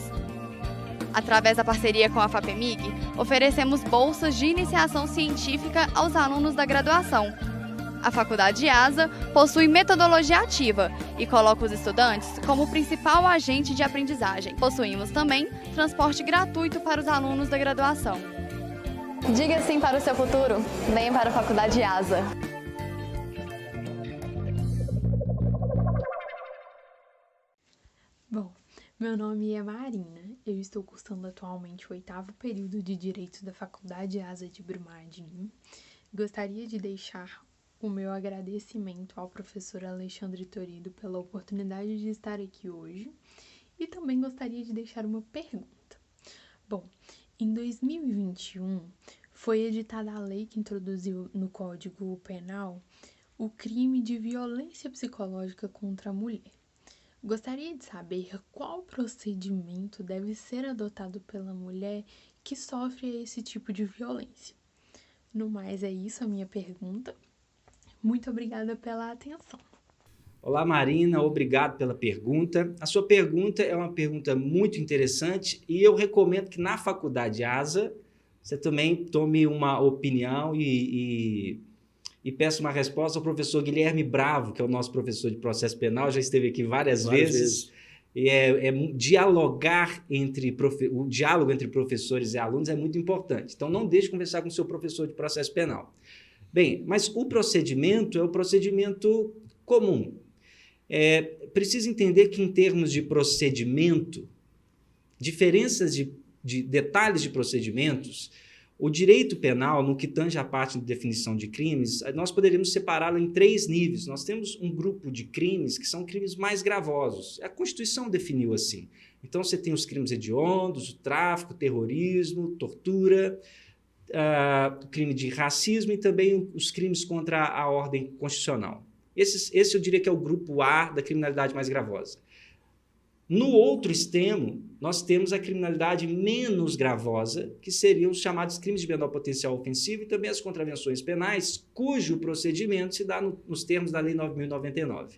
E: Através da parceria com a FAPEMIG, oferecemos bolsas de iniciação científica aos alunos da graduação. A Faculdade ASA possui metodologia ativa e coloca os estudantes como principal agente de aprendizagem. Possuímos também transporte gratuito para os alunos da graduação. Diga sim para o seu futuro, venha para a Faculdade ASA.
F: Bom, meu nome é Marina, eu estou cursando atualmente o 8º período de Direito da Faculdade ASA de Brumadinho. Gostaria de deixar o meu agradecimento ao professor Alexandre Torido pela oportunidade de estar aqui hoje e também gostaria de deixar uma pergunta. Bom, em 2021, foi editada a lei que introduziu no Código Penal o crime de violência psicológica contra a mulher. Gostaria de saber qual procedimento deve ser adotado pela mulher que sofre esse tipo de violência. No mais, é isso a minha pergunta. Muito obrigada pela atenção.
C: Olá, Marina, obrigado pela pergunta. A sua pergunta é uma pergunta muito interessante e eu recomendo que na Faculdade ASA você também tome uma opinião e peça uma resposta ao professor Guilherme Bravo, que é o nosso professor de processo penal, já esteve aqui várias vezes. E dialogar o diálogo entre professores e alunos é muito importante. Então, não deixe de conversar com o seu professor de processo penal. Bem, mas o procedimento é o procedimento comum. Precisa entender que, em termos de procedimento, diferenças de detalhes de procedimentos, o direito penal, no que tange a parte de definição de crimes, nós poderíamos separá-lo em 3 níveis. Nós temos um grupo de crimes que são crimes mais gravosos. A Constituição definiu assim. Então, você tem os crimes hediondos, o tráfico, o terrorismo, tortura, o crime de racismo e também os crimes contra a ordem constitucional. Esse eu diria que é o grupo A da criminalidade mais gravosa. No outro extremo, nós temos a criminalidade menos gravosa, que seriam os chamados crimes de menor potencial ofensivo e também as contravenções penais, cujo procedimento se dá nos termos da Lei 9.099.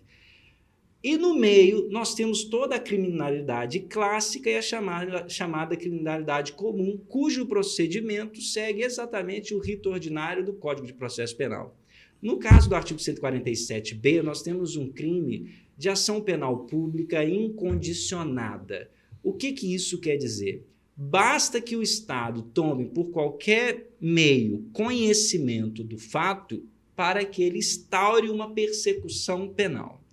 C: E no meio, nós temos toda a criminalidade clássica e a chamada criminalidade comum, cujo procedimento segue exatamente o rito ordinário do Código de Processo Penal. No caso do artigo 147b, nós temos um crime de ação penal pública incondicionada. O que isso quer dizer? Basta que o Estado tome por qualquer meio conhecimento do fato para que ele instaure uma persecução penal.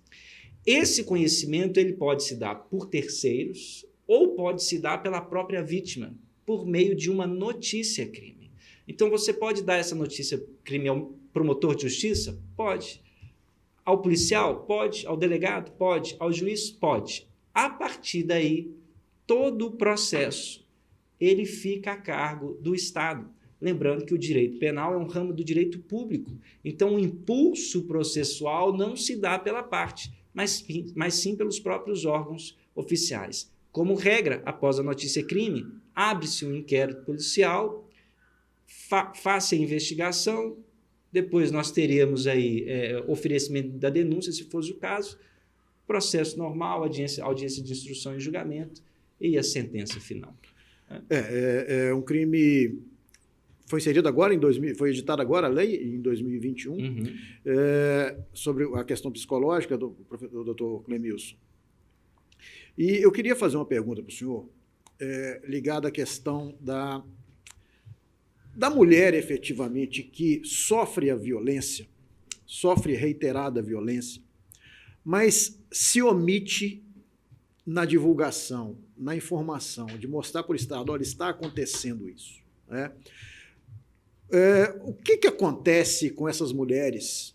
C: Esse conhecimento ele pode se dar por terceiros ou pode se dar pela própria vítima, por meio de uma notícia-crime. Então, você pode dar essa notícia-crime ao promotor de justiça? Pode. Ao policial? Pode. Ao delegado? Pode. Ao juiz? Pode. A partir daí, todo o processo ele fica a cargo do Estado. Lembrando que o direito penal é um ramo do direito público. Então, o impulso processual não se dá pela parte, mas sim pelos próprios órgãos oficiais. Como regra, após a notícia-crime, abre-se um inquérito policial, faça a investigação, depois nós teremos aí oferecimento da denúncia, se fosse o caso, processo normal, audiência de instrução e julgamento e a sentença final.
A: É um crime... Foi inserido agora foi editada agora a lei em 2021 sobre a questão psicológica do doutor Clemilson. E eu queria fazer uma pergunta para o senhor ligada à questão da mulher efetivamente que sofre a violência, sofre reiterada violência, mas se omite na divulgação, na informação, de mostrar para o Estado, olha, está acontecendo isso, né? O que acontece com essas mulheres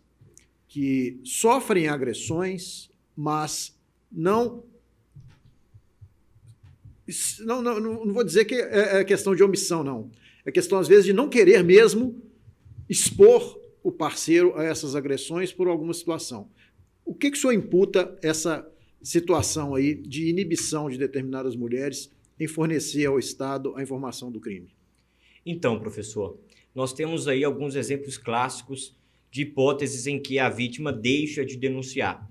A: que sofrem agressões, mas não vou dizer que é questão de omissão, não. É questão, às vezes, de não querer mesmo expor o parceiro a essas agressões por alguma situação. O que o senhor imputa essa situação aí de inibição de determinadas mulheres em fornecer ao Estado a informação do crime?
B: Então, professor, nós temos aí alguns exemplos clássicos de hipóteses em que a vítima deixa de denunciar.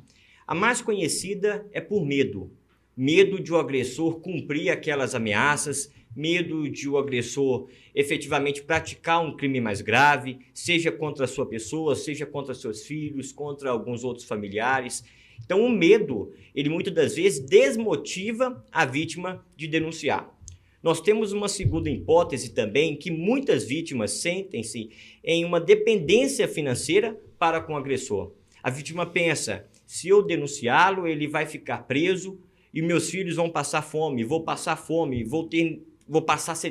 B: A mais conhecida é por medo. Medo de o agressor cumprir aquelas ameaças, medo de o agressor efetivamente praticar um crime mais grave, seja contra a sua pessoa, seja contra seus filhos, contra alguns outros familiares. Então, o medo, ele muitas das vezes desmotiva a vítima de denunciar. Nós temos uma segunda hipótese também, que muitas vítimas sentem-se em uma dependência financeira para com o agressor. A vítima pensa, se eu denunciá-lo, ele vai ficar preso e meus filhos vão passar fome, vou passar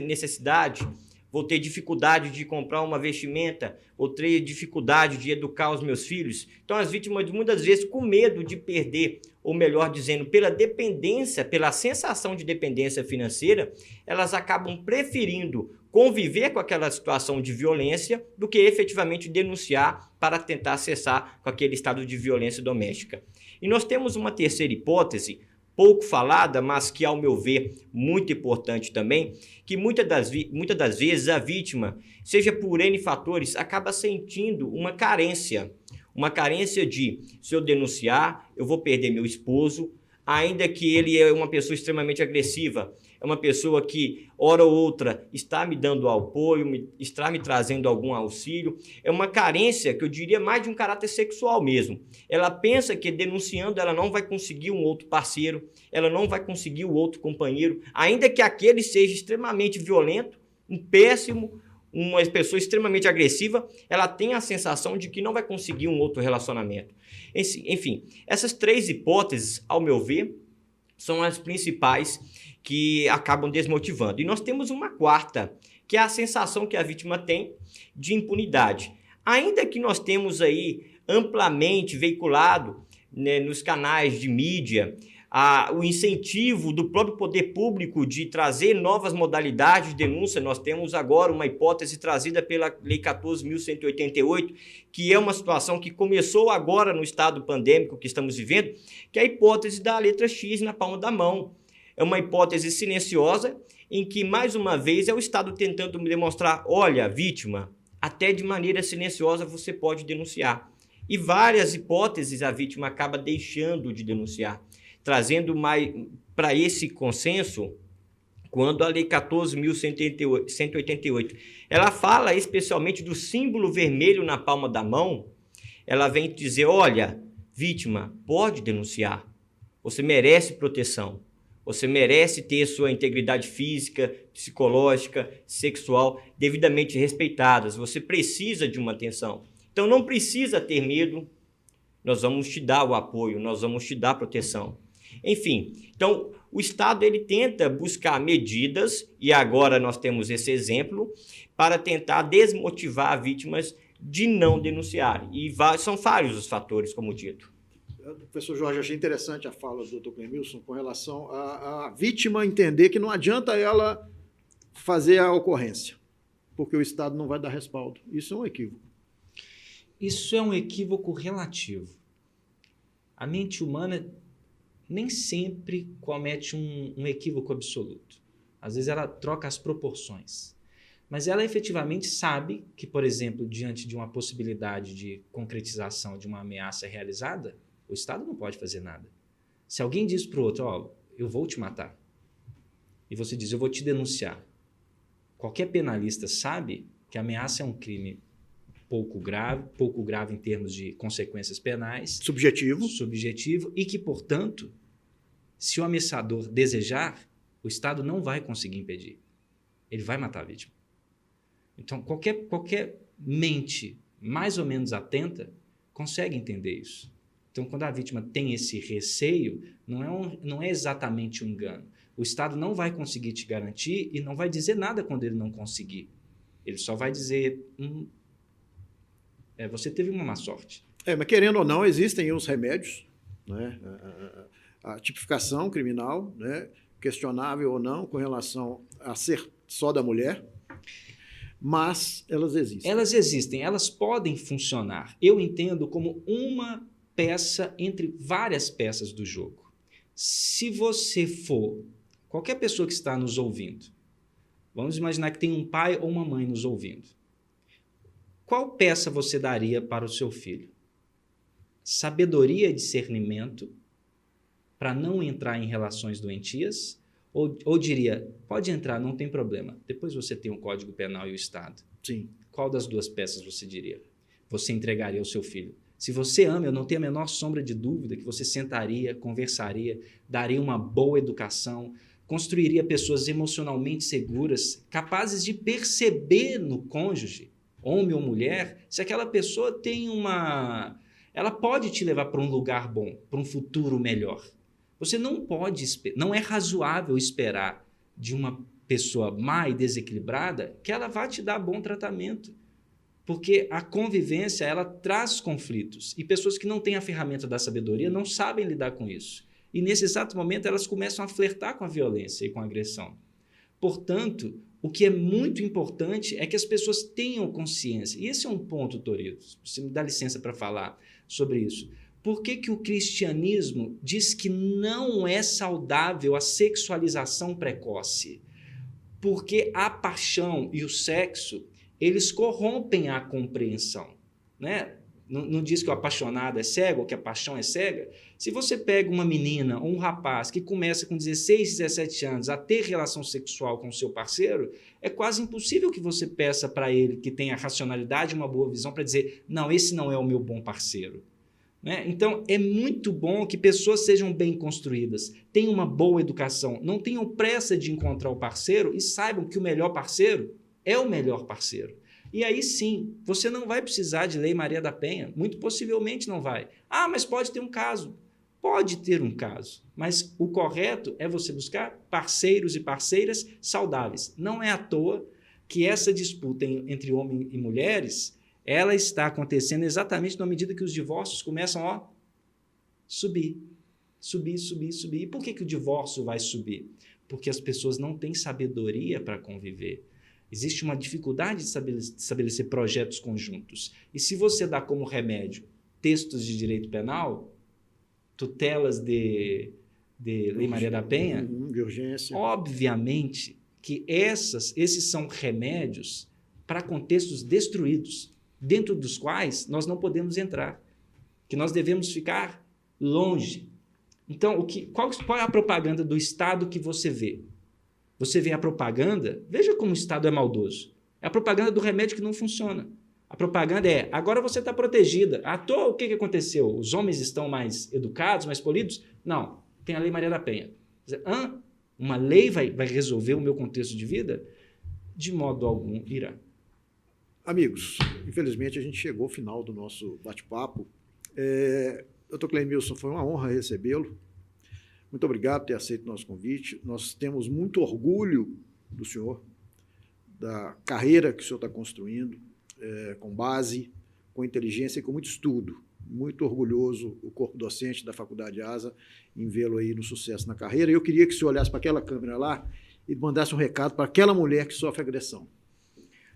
B: necessidade, vou ter dificuldade de comprar uma vestimenta, vou ter dificuldade de educar os meus filhos. Então, as vítimas, muitas vezes, com medo de perder, ou melhor dizendo, pela dependência, pela sensação de dependência financeira, elas acabam preferindo conviver com aquela situação de violência do que efetivamente denunciar para tentar cessar com aquele estado de violência doméstica. E nós temos uma terceira hipótese, pouco falada, mas que, ao meu ver, muito importante também, que muitas das vezes a vítima, seja por N fatores, acaba sentindo uma carência de, se eu denunciar, eu vou perder meu esposo, ainda que ele é uma pessoa extremamente agressiva, é uma pessoa que, hora ou outra, está me dando apoio, está me trazendo algum auxílio. É uma carência que eu diria mais de um caráter sexual mesmo. Ela pensa que denunciando ela não vai conseguir um outro parceiro, ela não vai conseguir o outro companheiro, ainda que aquele seja extremamente violento, um péssimo, uma pessoa extremamente agressiva, ela tem a sensação de que não vai conseguir um outro relacionamento. Enfim, essas três hipóteses, ao meu ver, são as principais que acabam desmotivando. E nós temos uma quarta, que é a sensação que a vítima tem de impunidade. Ainda que nós temos aí amplamente veiculado, né, nos canais de mídia, o incentivo do próprio poder público de trazer novas modalidades de denúncia. Nós temos agora uma hipótese trazida pela Lei 14.188, que é uma situação que começou agora no estado pandêmico que estamos vivendo, que é a hipótese da letra X na palma da mão. É uma hipótese silenciosa em que, mais uma vez, é o Estado tentando demonstrar, olha, vítima, até de maneira silenciosa você pode denunciar. E várias hipóteses a vítima acaba deixando de denunciar, trazendo mais para esse consenso, quando a Lei 14.188, ela fala especialmente do símbolo vermelho na palma da mão, ela vem dizer, olha, vítima, pode denunciar, você merece proteção. Você merece ter sua integridade física, psicológica, sexual devidamente respeitadas. Você precisa de uma atenção. Então não precisa ter medo. Nós vamos te dar o apoio, nós vamos te dar proteção. Enfim, então o Estado ele tenta buscar medidas, e agora nós temos esse exemplo, para tentar desmotivar vítimas de não denunciarem. E são vários os fatores, como dito.
A: Professor Jorge, achei interessante a fala do Dr. Clemilson com relação à vítima entender que não adianta ela fazer a ocorrência, porque o Estado não vai dar respaldo. Isso é um equívoco.
C: Isso é um equívoco relativo. A mente humana nem sempre comete um equívoco absoluto. Às vezes ela troca as proporções. Mas ela efetivamente sabe que, por exemplo, diante de uma possibilidade de concretização de uma ameaça realizada, o Estado não pode fazer nada. Se alguém diz para o outro, ó, eu vou te matar, e você diz, eu vou te denunciar, qualquer penalista sabe que a ameaça é um crime pouco grave em termos de consequências penais. Subjetivo, e que, portanto, se o ameaçador desejar, o Estado não vai conseguir impedir. Ele vai matar a vítima. Então, qualquer mente mais ou menos atenta consegue entender isso. Então, quando a vítima tem esse receio, não é exatamente um engano. O Estado não vai conseguir te garantir e não vai dizer nada quando ele não conseguir. Ele só vai dizer, você teve uma má sorte.
A: Mas querendo ou não, existem os remédios, né? A tipificação criminal, né? Questionável ou não, com relação a ser só da mulher, mas elas existem.
C: Elas existem, elas podem funcionar. Eu entendo como uma peça entre várias peças do jogo. Se você for, qualquer pessoa que está nos ouvindo, vamos imaginar que tem um pai ou uma mãe nos ouvindo. Qual peça você daria para o seu filho? Sabedoria e discernimento para não entrar em relações doentias? Ou diria, pode entrar, não tem problema. Depois você tem o Código Penal e o Estado.
A: Sim.
C: Qual das duas peças você diria? Você entregaria ao seu filho? Se você ama, eu não tenho a menor sombra de dúvida que você sentaria, conversaria, daria uma boa educação, construiria pessoas emocionalmente seguras, capazes de perceber no cônjuge, homem ou mulher, se aquela pessoa tem ela pode te levar para um lugar bom, para um futuro melhor. Você não é razoável esperar de uma pessoa má e desequilibrada que ela vá te dar bom tratamento. Porque a convivência, ela traz conflitos. E pessoas que não têm a ferramenta da sabedoria não sabem lidar com isso. E nesse exato momento elas começam a flertar com a violência e com a agressão. Portanto, o que é muito importante é que as pessoas tenham consciência. E esse é um ponto, Torido, você me dá licença para falar sobre isso. Por que o cristianismo diz que não é saudável a sexualização precoce? Porque a paixão e o sexo, eles corrompem a compreensão, né? Não diz que o apaixonado é cego ou que a paixão é cega. Se você pega uma menina ou um rapaz que começa com 16, 17 anos a ter relação sexual com o seu parceiro, é quase impossível que você peça para ele que tenha racionalidade e uma boa visão para dizer, não, esse não é o meu bom parceiro. Né? Então, é muito bom que pessoas sejam bem construídas, tenham uma boa educação, não tenham pressa de encontrar o parceiro e saibam que o melhor parceiro é o melhor parceiro. E aí sim, você não vai precisar de Lei Maria da Penha, muito possivelmente não vai. Ah, mas pode ter um caso. Pode ter um caso, mas o correto é você buscar parceiros e parceiras saudáveis. Não é à toa que essa disputa entre homens e mulheres, ela está acontecendo exatamente na medida que os divórcios começam a subir. E por que o divórcio vai subir? Porque as pessoas não têm sabedoria para conviver. Existe uma dificuldade de estabelecer projetos conjuntos. E se você dá como remédio textos de direito penal, tutelas de Lei Maria da Penha,
A: de urgência,
C: obviamente que esses são remédios para contextos destruídos, dentro dos quais nós não podemos entrar, que nós devemos ficar longe. Então, qual é a propaganda do Estado que você vê? Você vê a propaganda, veja como o Estado é maldoso. É a propaganda do remédio que não funciona. A propaganda é, agora você está protegida. À toa, o que aconteceu? Os homens estão mais educados, mais polidos? Não, tem a Lei Maria da Penha. Uma lei vai resolver o meu contexto de vida? De modo algum irá.
A: Amigos, infelizmente a gente chegou ao final do nosso bate-papo. Dr. Clemilson, foi uma honra recebê-lo. Muito obrigado por ter aceito o nosso convite. Nós temos muito orgulho do senhor, da carreira que o senhor está construindo, com base, com inteligência e com muito estudo. Muito orgulhoso o corpo docente da Faculdade ASA em vê-lo aí no sucesso na carreira. Eu queria que o senhor olhasse para aquela câmera lá e mandasse um recado para aquela mulher que sofre agressão.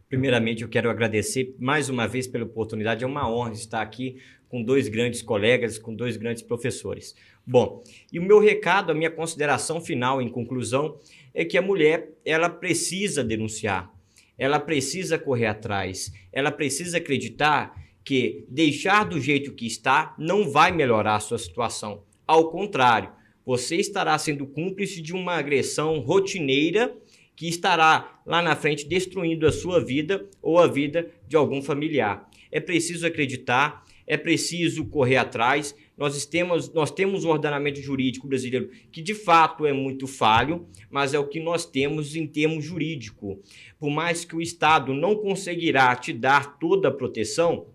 B: Primeiramente, eu quero agradecer mais uma vez pela oportunidade. É uma honra estar aqui com 2 grandes colegas, com 2 grandes professores. Bom, e o meu recado, a minha consideração final, em conclusão, é que a mulher, ela precisa denunciar, ela precisa correr atrás, ela precisa acreditar que deixar do jeito que está não vai melhorar a sua situação. Ao contrário, você estará sendo cúmplice de uma agressão rotineira que estará lá na frente destruindo a sua vida ou a vida de algum familiar. É preciso acreditar, é preciso correr atrás. Nós temos um ordenamento jurídico brasileiro que de fato é muito falho, mas é o que nós temos em termos jurídico. Por mais que o Estado não conseguirá te dar toda a proteção,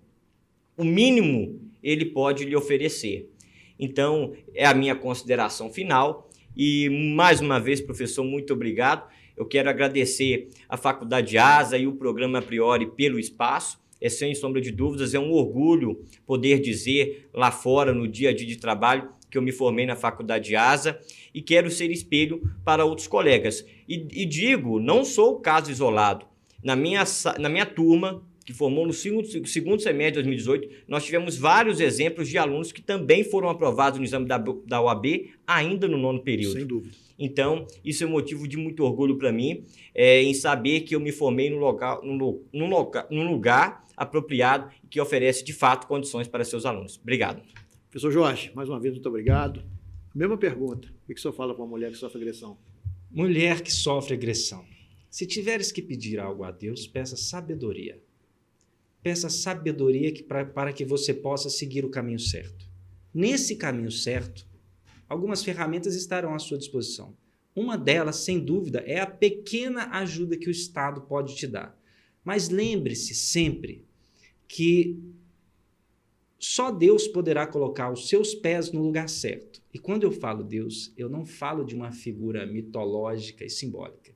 B: o mínimo ele pode lhe oferecer. Então, é a minha consideração final. E, mais uma vez, professor, muito obrigado. Eu quero agradecer a Faculdade ASA e o programa A Priori pelo espaço. Sem sombra de dúvidas, é um orgulho poder dizer lá fora, no dia a dia de trabalho, que eu me formei na Faculdade ASA e quero ser espelho para outros colegas. E digo, não sou o caso isolado. Na minha turma, que formou no segundo semestre de 2018, nós tivemos vários exemplos de alunos que também foram aprovados no exame da OAB ainda no 9º período.
A: Sem dúvida.
B: Então, isso é motivo de muito orgulho para mim, em saber que eu me formei num lugar apropriado e que oferece, de fato, condições para seus alunos. Obrigado.
A: Professor Jorge, mais uma vez, muito obrigado. Mesma pergunta. O que o senhor fala para uma mulher que sofre agressão?
C: Mulher que sofre agressão. Se tiveres que pedir algo a Deus, peça sabedoria. Peça sabedoria para que você possa seguir o caminho certo. Nesse caminho certo, algumas ferramentas estarão à sua disposição. Uma delas, sem dúvida, é a pequena ajuda que o Estado pode te dar. Mas lembre-se sempre que só Deus poderá colocar os seus pés no lugar certo. E quando eu falo Deus, eu não falo de uma figura mitológica e simbólica.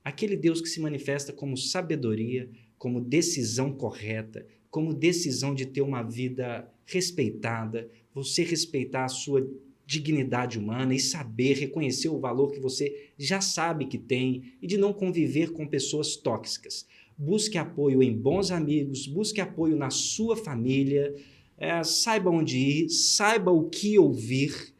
C: Aquele Deus que se manifesta como sabedoria, como decisão correta, como decisão de ter uma vida respeitada, você respeitar a sua dignidade humana e saber reconhecer o valor que você já sabe que tem e de não conviver com pessoas tóxicas. Busque apoio em bons amigos, busque apoio na sua família, saiba onde ir, saiba o que ouvir,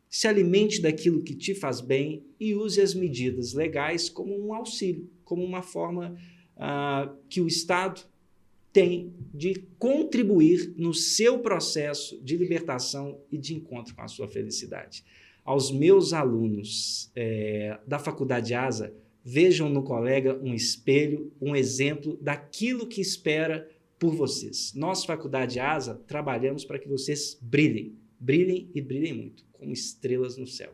C: se alimente daquilo que te faz bem e use as medidas legais como um auxílio, como uma forma que o Estado tem de contribuir no seu processo de libertação e de encontro com a sua felicidade. Aos meus alunos da Faculdade ASA, vejam no colega um espelho, um exemplo daquilo que espera por vocês. Nós, Faculdade ASA, trabalhamos para que vocês brilhem e brilhem muito, como estrelas no céu.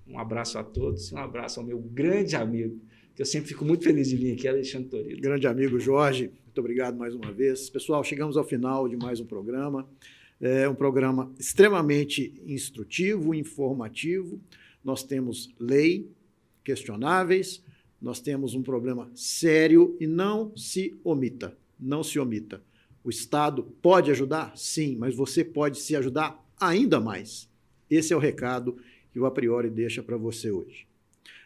C: Um abraço a todos e um abraço ao meu grande amigo, que eu sempre fico muito feliz de vir aqui, Alexandre Torino.
A: Grande amigo Jorge, muito obrigado mais uma vez. Pessoal, chegamos ao final de mais um programa. É um programa extremamente instrutivo, informativo. Nós temos lei questionáveis, nós temos um problema sério e não se omita. Não se omita. O Estado pode ajudar? Sim, mas você pode se ajudar ainda mais. Esse é o recado que o A Priori deixa para você hoje.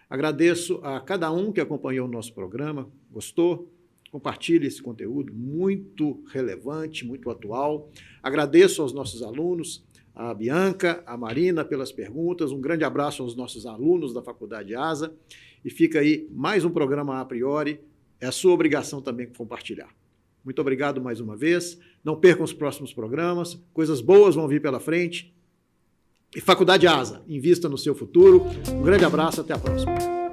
A: Agradeço a cada um que acompanhou o nosso programa. Gostou? Compartilhe esse conteúdo muito relevante, muito atual. Agradeço aos nossos alunos, a Bianca, a Marina, pelas perguntas. Um grande abraço aos nossos alunos da Faculdade ASA. E fica aí mais um programa A Priori. É a sua obrigação também compartilhar. Muito obrigado mais uma vez. Não percam os próximos programas. Coisas boas vão vir pela frente. E Faculdade ASA, invista no seu futuro. Um grande abraço, até a próxima.